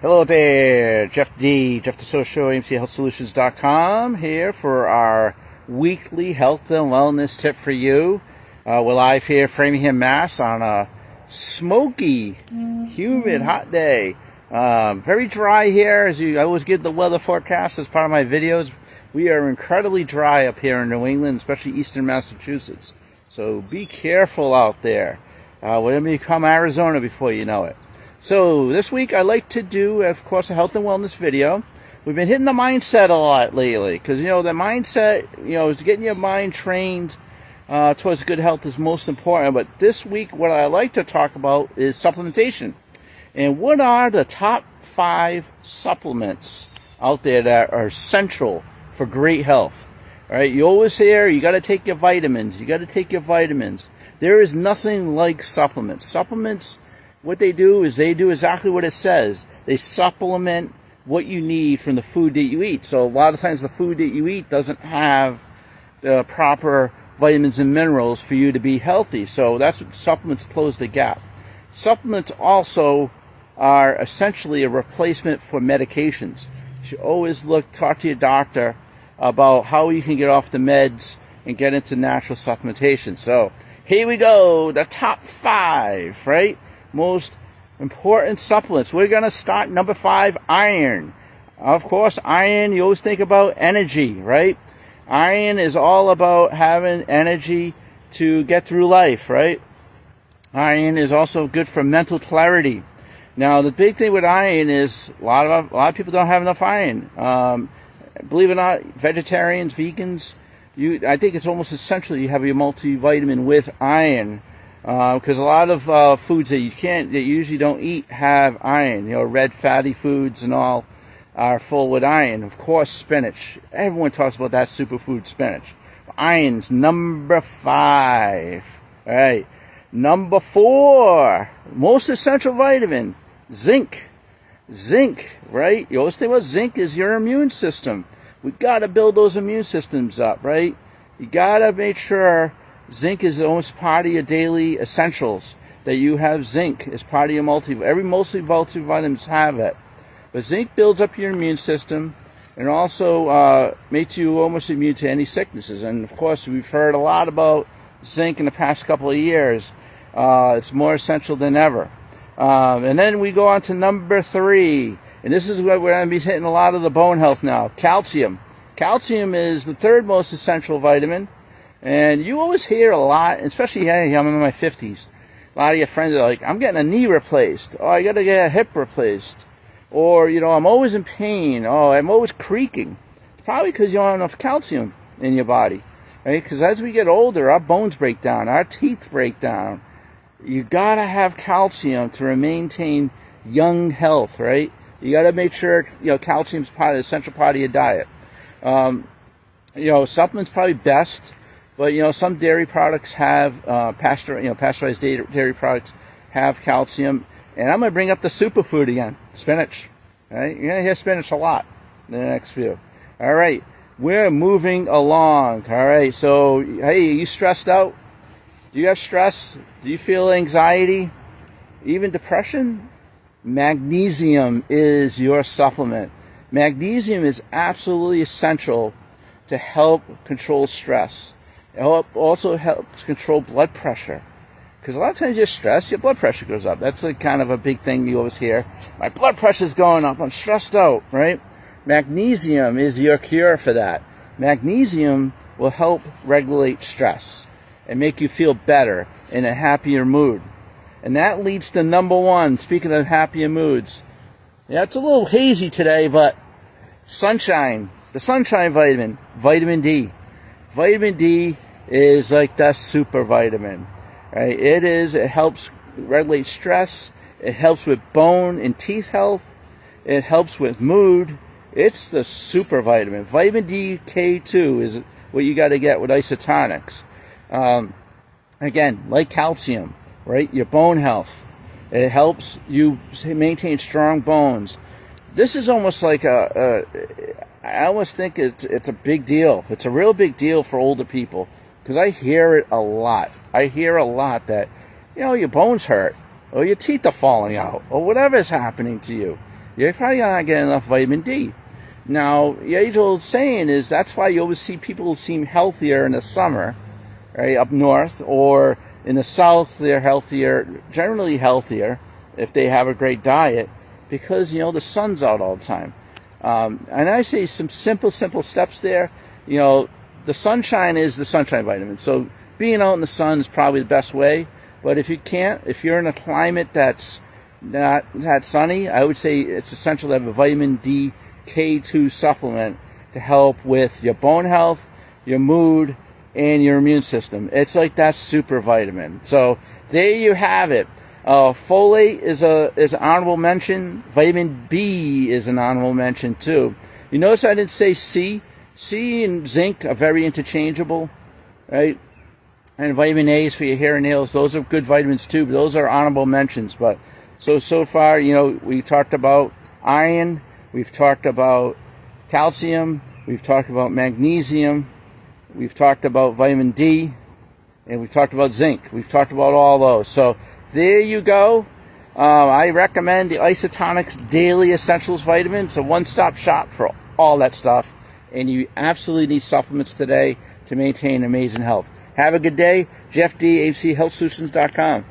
Hello there, Jeff D. Jeff the Social, AIMC Health Solutions.com here for our weekly health and wellness tip for you. We're live here, Framingham, Mass. on a smoky, humid, hot day. Very dry here, I always give the weather forecast as part of my videos. We are incredibly dry up here in New England, especially eastern Massachusetts. So be careful out there. We're going to become Arizona before you know it. So this week I like to do, of course, a health and wellness video. We've been hitting the mindset a lot lately because, the mindset, is getting your mind trained towards good health is most important. But this week what I like to talk about is supplementation. And what are the top 5 supplements out there that are essential for great health? All right, you always hear you got to take your vitamins. You got to take your vitamins. There is nothing like supplements. Supplements, what they do is they do exactly what it says. They supplement what you need from the food that you eat. So a lot of times the food that you eat doesn't have the proper vitamins and minerals for you to be healthy. So that's what supplements close the gap. Supplements also are essentially a replacement for medications. You should always talk to your doctor about how you can get off the meds and get into natural supplementation. So here we go, the top 5, right? Most important supplements. We're going to start number 5, iron. Of course, iron, you always think about energy, right? Iron is all about having energy to get through life, right? Iron is also good for mental clarity. Now, the big thing with iron is a lot of people don't have enough iron. Believe it or not, vegetarians, vegans, I think it's almost essential you have your multivitamin with iron, because a lot of foods that you usually don't eat have iron. Red fatty foods and all are full with iron. Of course, spinach. Everyone talks about that superfood spinach. Iron's number 5. All right, number 4, most essential vitamin, zinc. Zinc, right? You always think about zinc is your immune system. We got to build those immune systems up, right? You got to make sure zinc is almost part of your daily essentials, that you have zinc as part of your every multivitamins have it. But zinc builds up your immune system and also makes you almost immune to any sicknesses. And of course, we've heard a lot about zinc in the past couple of years. It's more essential than ever. And then we go on to number 3. And this is where we're going to be hitting a lot of the bone health now. Calcium. Calcium is the 3rd most essential vitamin. And you always hear a lot, especially, hey, I'm in my 50s. A lot of your friends are like, I'm getting a knee replaced. Oh, I got to get a hip replaced. Or, I'm always in pain. Oh, I'm always creaking. It's probably because you don't have enough calcium in your body. Right? Because as we get older, our bones break down. Our teeth break down. You got to have calcium to maintain young health, right? You got to make sure, calcium's essential part of your diet. Supplements probably best, but, some dairy products have, pasteurized dairy products have calcium. And I'm going to bring up the superfood again, spinach, right? You're going to hear spinach a lot in the next few. All right, we're moving along. All right, so, hey, are you stressed out? Do you have stress? Do you feel anxiety? Even depression? Magnesium is your supplement. Magnesium is absolutely essential to help control stress. It also helps control blood pressure. Because a lot of times you're stressed, your blood pressure goes up. That's kind of a big thing you always hear. My blood pressure's going up. I'm stressed out, right? Magnesium is your cure for that. Magnesium will help regulate stress and make you feel better in a happier mood. And that leads to number 1, speaking of happier moods. Yeah, it's a little hazy today, but sunshine. The sunshine vitamin, vitamin D. Vitamin D is like the super vitamin. Right? It helps regulate stress. It helps with bone and teeth health. It helps with mood. It's the super vitamin. Vitamin D K2 is what you got to get with isotonics. Again, like calcium, right? Your bone health. It helps you maintain strong bones. This is almost like I almost think it's a big deal. It's a real big deal for older people because I hear it a lot. I hear a lot that, your bones hurt or your teeth are falling out or whatever is happening to you. you're probably not getting enough vitamin D. Now, the age-old saying is that's why you always see people seem healthier in the summer, right, up north, or in the south they're healthier, generally healthier, if they have a great diet, because, the sun's out all the time. And I say some simple steps there. The sunshine is the sunshine vitamin. So being out in the sun is probably the best way. But if you're in a climate that's not that sunny, I would say it's essential to have a vitamin D K2 supplement to help with your bone health, your mood, and your immune system. It's like that super vitamin. So there you have it. Folate is an honorable mention. Vitamin B is an honorable mention too. You notice I didn't say C. C and zinc are very interchangeable, right? And vitamin A is for your hair and nails. Those are good vitamins too, but those are honorable mentions. But so far, we talked about iron, we've talked about calcium, we've talked about magnesium, we've talked about vitamin D, and we've talked about zinc. We've talked about all those. So there you go. I recommend the Isotonics Daily Essentials Vitamin. It's a one-stop shop for all that stuff. And you absolutely need supplements today to maintain amazing health. Have a good day. Jeff D, AIMC Health Solutions.com.